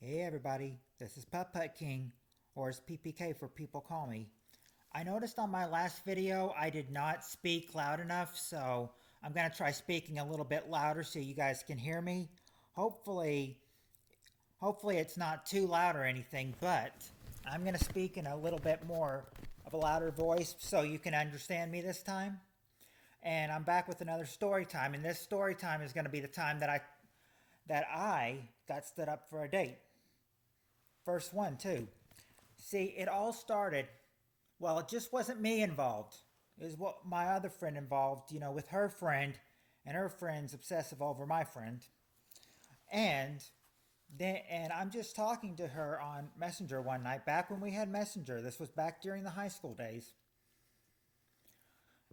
Hey everybody, this is Putt Putt King, or as PPK for people call me. I noticed on my last video I did not speak loud enough, so I'm going to try speaking a little bit louder so you guys can hear me. Hopefully, hopefully it's not too loud or anything, but I'm going to speak in a little bit more of a louder voice so you can understand me this time. And I'm back with another story time, and this story time is going to be the time that I got stood up for a date. First one, too. See, it all started, well, it just wasn't me involved. It was what my other friend involved, with her friend, and her friend's obsessive over my friend. And and I'm just talking to her on Messenger one night, back when we had Messenger. This was back during the high school days.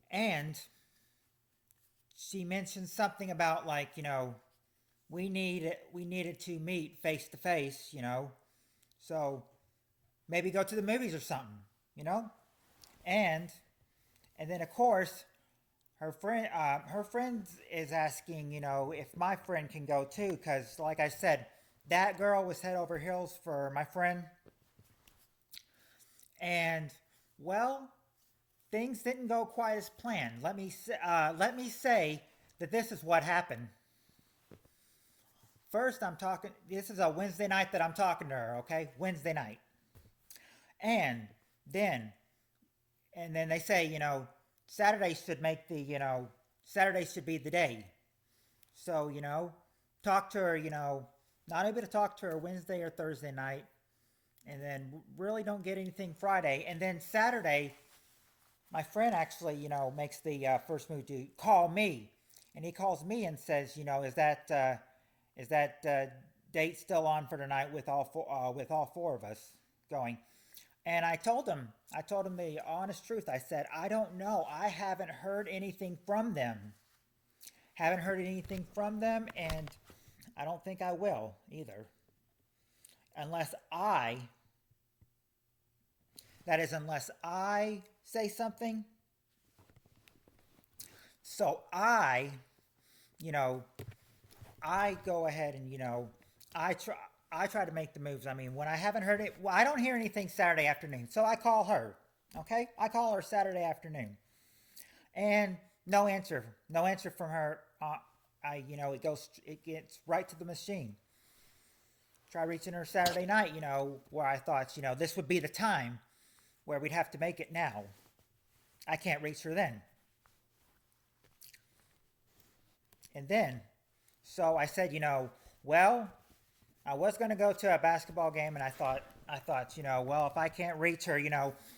And she mentioned something about we needed to meet face to face. So maybe go to the movies or something. And and then of course her friend is asking, if my friend can go too, because like I said, that girl was head over heels for my friend. And well, things didn't go quite as planned. Let me say that this is what happened. First, I'm talking. This is a Wednesday night that I'm talking to her. Okay, Wednesday night, and then and then they say, Saturday should make Saturday should be the day. So, talk to her, not able to talk to her Wednesday or Thursday night, and then really don't get anything Friday. And then Saturday, my friend actually, makes the first move to call me. And he calls me and says, is that date still on for tonight with all four of us going? And I told him the honest truth. I said, I don't know. I haven't heard anything from them. Haven't heard anything from them, and I don't think I will either. Unless unless I say something. So you know, I go ahead and, I try. I try to make the moves. I mean, when I haven't heard it, well, I don't hear anything Saturday afternoon, so I call her. Okay, I call her Saturday afternoon, and no answer, no answer from her. It gets right to the machine. Try reaching her Saturday night, where I thought, this would be the time where we'd have to make it now. I can't reach her then. And then, so I said, well, I was going to go to a basketball game, and I thought, well, if I can't reach her,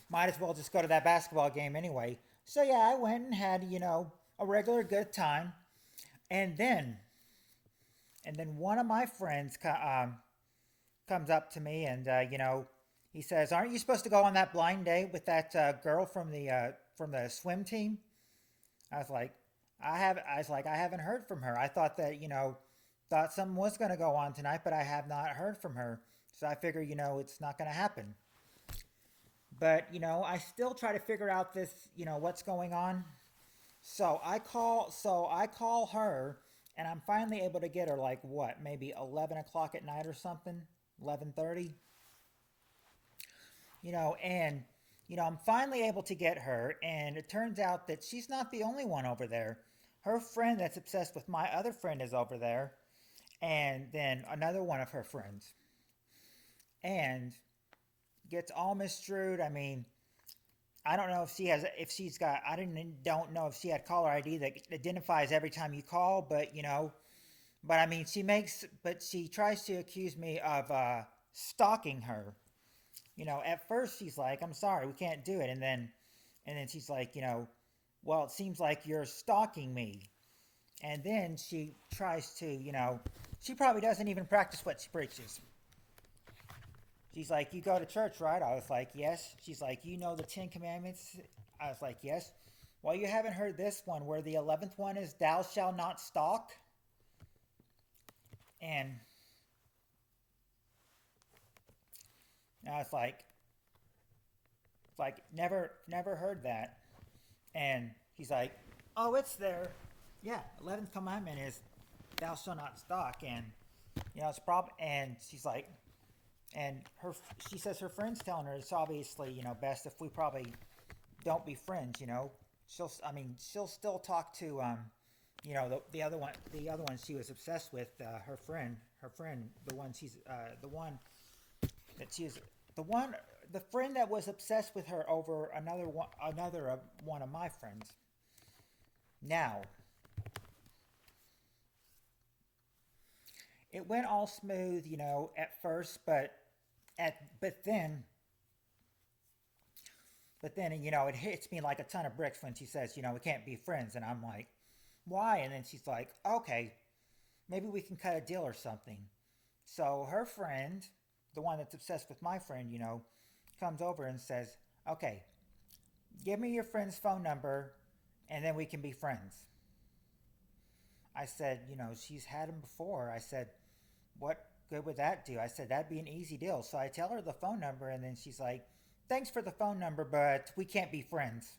might as well just go to that basketball game anyway. So yeah, I went and had, a regular good time. And then, and then one of my friends comes up to me, and he says, "Aren't you supposed to go on that blind date with that girl from the swim team?" I was like, I haven't heard from her. I thought that thought something was going to go on tonight, but I have not heard from her. So I figure it's not going to happen. But I still try to figure out this, what's going on. So I call her, and I'm finally able to get her, like, what, maybe 11 o'clock at night or something, 11:30. And I'm finally able to get her, and it turns out that she's not the only one over there. Her friend that's obsessed with my other friend is over there, and then another one of her friends, and gets all misstrued. I mean, I don't know if she's got, I didn't don't know if she had caller ID that identifies every time you call, but but I mean, but she tries to accuse me of stalking her. At first she's like, "I'm sorry, we can't do it," and then she's like, "Well, it seems like you're stalking me." And then she tries to, she probably doesn't even practice what she preaches. She's like, "You go to church, right?" I was like, "Yes." She's like, "You know the Ten Commandments?" I was like, "Yes." "Well, you haven't heard this one where the 11th one is, thou shalt not stalk." And I was like, never heard that. And he's like, "Oh, it's there. Yeah, 11th commandment is, thou shalt not stalk." And, it's a problem. And she's like, And she says her friend's telling her it's obviously, best if we probably don't be friends. She'll still talk to, the other one she was obsessed with, her friend, the one that she's, the one, the friend that was obsessed with her over one of my friends. Now, it went all smooth, at first, at but then it hits me like a ton of bricks when she says, we can't be friends, and I'm like, why? And then she's like, okay, maybe we can cut a deal or something. So her friend, the one that's obsessed with my friend, comes over and says, okay, give me your friend's phone number, and then we can be friends. I said, she's had him before. I said, what good would that do? I said, that'd be an easy deal. So I tell her the phone number, and then she's like, thanks for the phone number, but we can't be friends.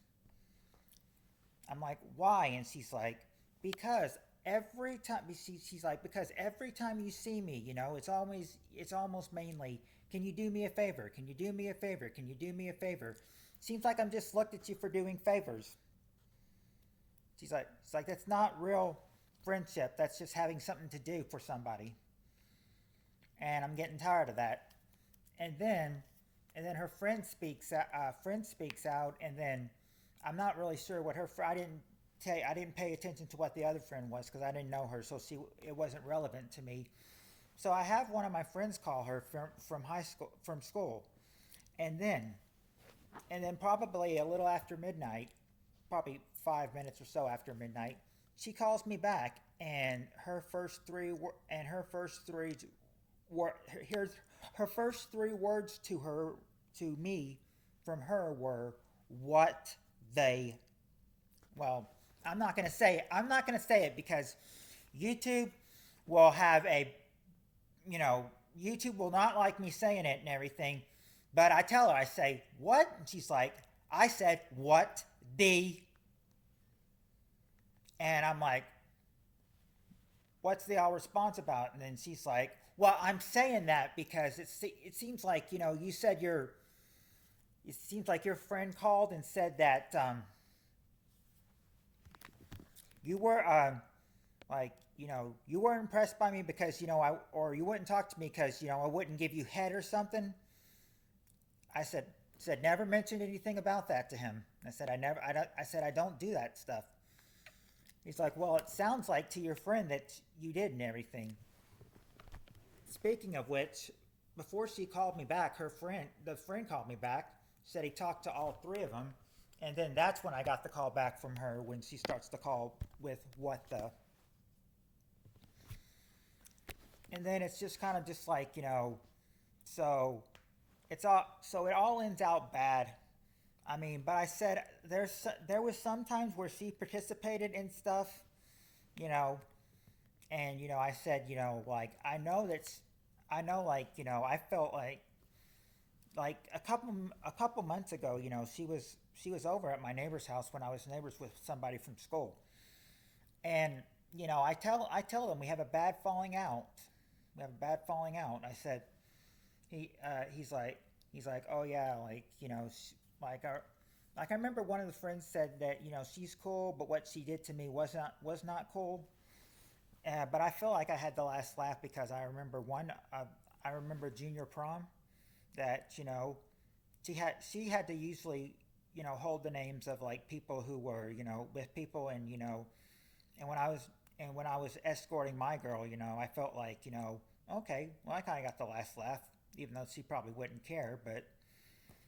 I'm like, why? And she's like, because every time she's like, because every time you see me, it's almost mainly, can you do me a favor? Can you do me a favor? Can you do me a favor? Seems like I'm just looked at you for doing favors. It's like that's not real friendship. That's just having something to do for somebody. And I'm getting tired of that. And then, her friend speaks out, and then I'm not really sure what her. I didn't pay attention to what the other friend was because I didn't know her, so it wasn't relevant to me. So I have one of my friends call her from high school, from school, and then probably a little after midnight, probably 5 minutes or so after midnight, she calls me back, and here's her first three words to me from her were, what they, well, I'm not gonna say it because YouTube will have YouTube will not like me saying it and everything. But I tell her, I say, what? And she's like, I said, what the? And I'm like, what's the all response about? And then she's like, well, I'm saying that because it seems like, it seems like your friend called and said that you were, you were impressed by me because, or you wouldn't talk to me because, I wouldn't give you head or something. I said never mentioned anything about that to him. I said I don't do that stuff. He's like, well, it sounds like to your friend that you did and everything. Speaking of which, before she called me back, the friend called me back, said he talked to all three of them, and then that's when I got the call back from her when she starts the call with what the. And then it's just kind of just like, so it all ends out bad. I mean, but I said there was some times where she participated in stuff, you know, and I said, like I know, like I felt like a couple months ago, she was over at my neighbor's house when I was neighbors with somebody from school, and I tell them we have a bad falling out. We have a bad falling out. I said he's like oh yeah, like like our like I remember one of the friends said that she's cool, but what she did to me was not cool. But I feel like I had the last laugh because I remember junior prom that she had to usually hold the names of like people who were with people, and when I was escorting my girl, I felt like okay, well I kind of got the last laugh, even though she probably wouldn't care, but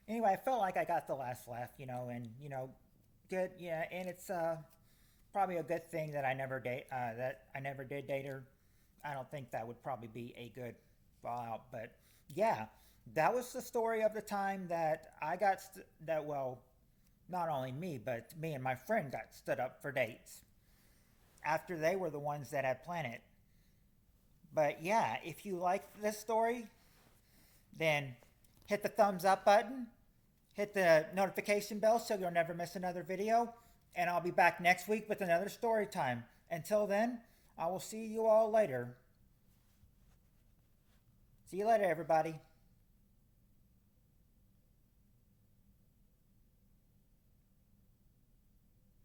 anyway, I felt like I got the last laugh, and good, yeah, and it's probably a good thing that I never did date her. I don't think that would probably be a good fallout, but yeah, that was the story of the time that I got that. Well, not only me, but me and my friend got stood up for dates after they were the ones that had planned it. But yeah, if you like this story, then hit the thumbs up button, hit the notification bell so you'll never miss another video, and I'll be back next week with another story time. Until then, I will see you all later. See you later, everybody.